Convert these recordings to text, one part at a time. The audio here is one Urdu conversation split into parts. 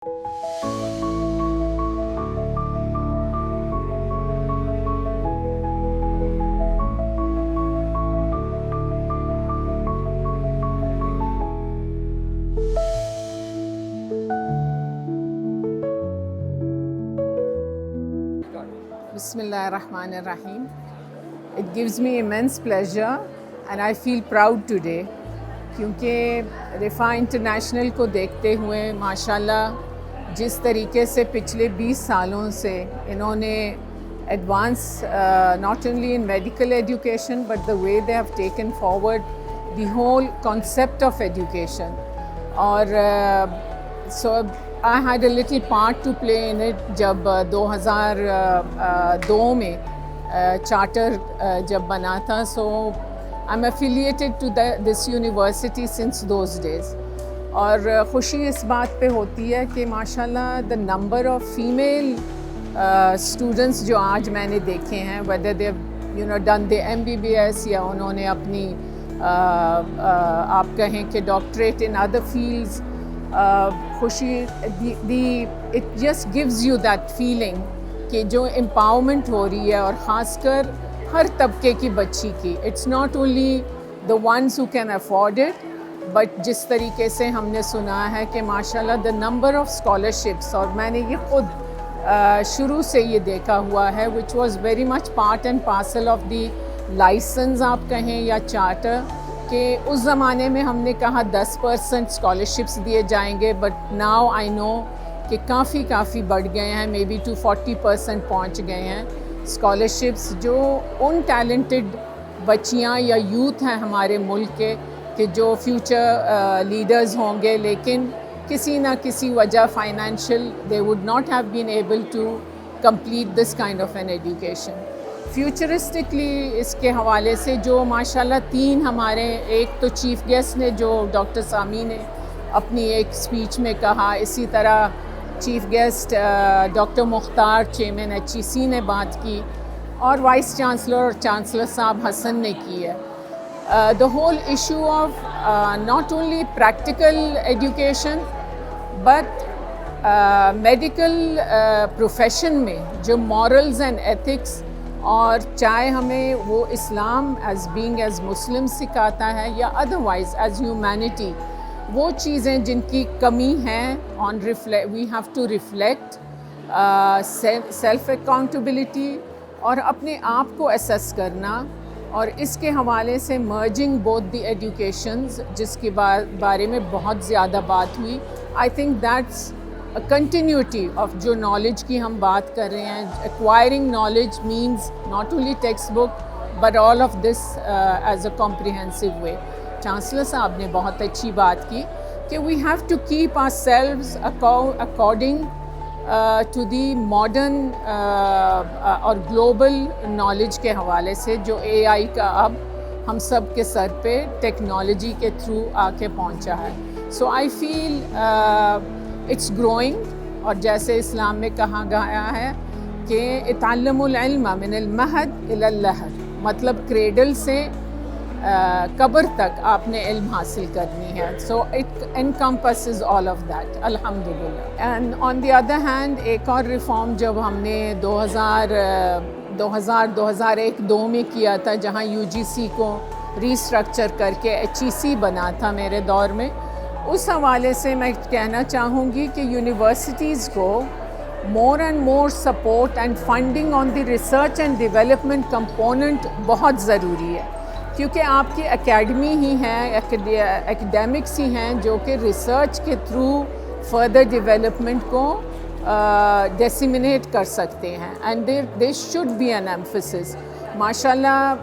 Bismillahirrahmanirrahim. It gives me immense pleasure and I feel proud today کیونکہ رفا انٹرنیشنل کو دیکھتے ہوئے ماشاءاللہ جس طریقے سے پچھلے 20 سالوں سے انہوں نے advance not only in medical education but the way they have taken forward the whole concept of education. اور so I had a little part to play in it جب 2002 میں چارٹر جب بنا تھا. So I'm affiliated to this university since those days. اور خوشی اس بات پہ ہوتی ہے کہ ماشاءاللہ the number of female students جو آج میں نے دیکھے ہیں whether they've done the MBBS یا انہوں نے اپنی آپ کہیں کہ ڈاکٹریٹ in other fields, خوشی it just gives you that feeling کہ جو empowerment ہو رہی ہے اور خاص کر ہر طبقے کی بچی کی. It's not only the ones who can afford it but جس طریقے سے ہم نے سنا ہے کہ ماشاءاللہ دا نمبر آف اسکالرشپس, اور میں نے یہ خود شروع سے یہ دیکھا ہوا ہے which was very much part and parcel of the license آپ کہیں یا چارٹر, کہ اس زمانے میں ہم نے کہا 10% اسکالرشپس دیے جائیں گے بٹ ناؤ آئی نو کہ کافی بڑھ گئے ہیں, مے بی ٹو 40% پہنچ گئے ہیں اسکالرشپس جو ان ٹیلنٹڈ بچیاں یا یوتھ ہیں ہمارے ملک کے کہ جو فیوچر لیڈرز ہوں گے لیکن کسی نہ کسی وجہ financial they would not have been able to complete this kind of an education. فیوچرسٹکلی اس کے حوالے سے جو ماشاءاللہ 3 ہمارے, ایک تو چیف گیسٹ نے جو ڈاکٹر سامی نے اپنی ایک اسپیچ میں کہا, اسی طرح چیف گیسٹ ڈاکٹر مختار چیئرمین HEC نے بات کی, اور وائس چانسلر اور چانسلر صاحب حسن نے کی ہے. The whole issue of not only practical education but medical profession میں جو مورلز اینڈ ایتھکس, اور چاہے ہمیں وہ اسلام ایز بینگ ایز مسلم سکھاتا ہے یا ادروائز ایز ہیومینٹی, وہ چیزیں جن کی کمی ہیں we have to reflect self accountability اور اپنے آپ کو اسیس کرنا. اور اس کے حوالے سے مرجنگ بوتھ دی ایجوکیشنز جس کے بارے میں بہت زیادہ بات ہوئی, I think that's continuity of جو نالج کی ہم بات کر رہے ہیں. Acquiring knowledge means not only textbook but all of this as a comprehensive way. Chancellor صاحب نے بہت اچھی بات کی کہ we have to keep our selves according to the modern اور گلوبل نالج کے حوالے سے جو AI کا اب ہم سب کے سر پہ ٹیکنالوجی کے تھرو آ کے پہنچا ہے. سو آئی فیل اٹس گروئنگ, اور جیسے اسلام میں کہا گیا ہے کہ اتعلموا العلم من المہد الی اللحد, مطلب کریڈل سے قبر تک آپ نے علم حاصل کرنی ہے. So it encompasses all of that الحمدللہ. And on the other hand ایک اور ریفارم جب ہم نے 2001-2 میں کیا تھا جہاں UGC کو ریسٹرکچر کر کے HEC بنا تھا میرے دور میں, اس حوالے سے میں کہنا چاہوں گی کہ یونیورسٹیز کو more and more support and funding on the research and development component بہت ضروری ہے, کیونکہ آپ کی اکیڈمی ہی ہیں, ایکڈیمکس ہی ہیں جو کہ ریسرچ کے تھرو فردر ڈیولپمنٹ کو ڈیسیمینیٹ کر سکتے ہیں. And there should be an emphasis. ماشاءاللہ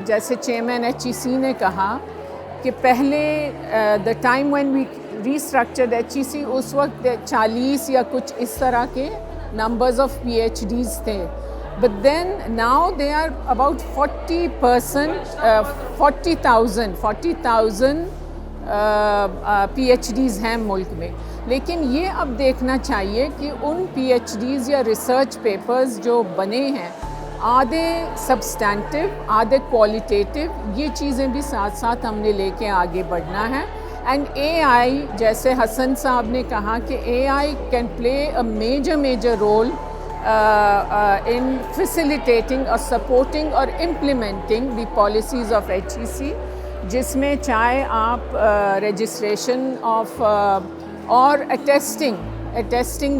جیسے چیئرمین HEC نے کہا کہ پہلے the time when we restructured HEC اس وقت 40 یا کچھ اس طرح کے نمبرز آف PhDs تھے, but then now they are about 40,000 PhDs ہیں ملک میں. لیکن یہ اب دیکھنا چاہیے کہ ان PhDs یا ریسرچ پیپرز جو بنے ہیں آدھے سبسٹینٹیو آدھے کوالٹیٹیو, یہ چیزیں بھی ساتھ ساتھ ہم نے لے کے آگے بڑھنا ہے. اینڈ اے آئی جیسے حسن صاحب نے کہا کہ A I can play a major role in facilitating or supporting or implementing the policies of HEC, جس میں چاہے آپ registration of or attesting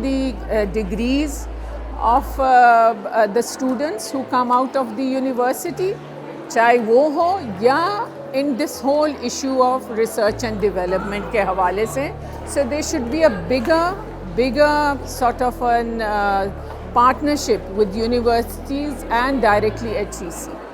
the degrees of the students who come out of the university, چاہے وہ ہو یا in this whole issue of research and development کے حوالے سے. So there should be a bigger sort of an partnership with universities and directly HEC.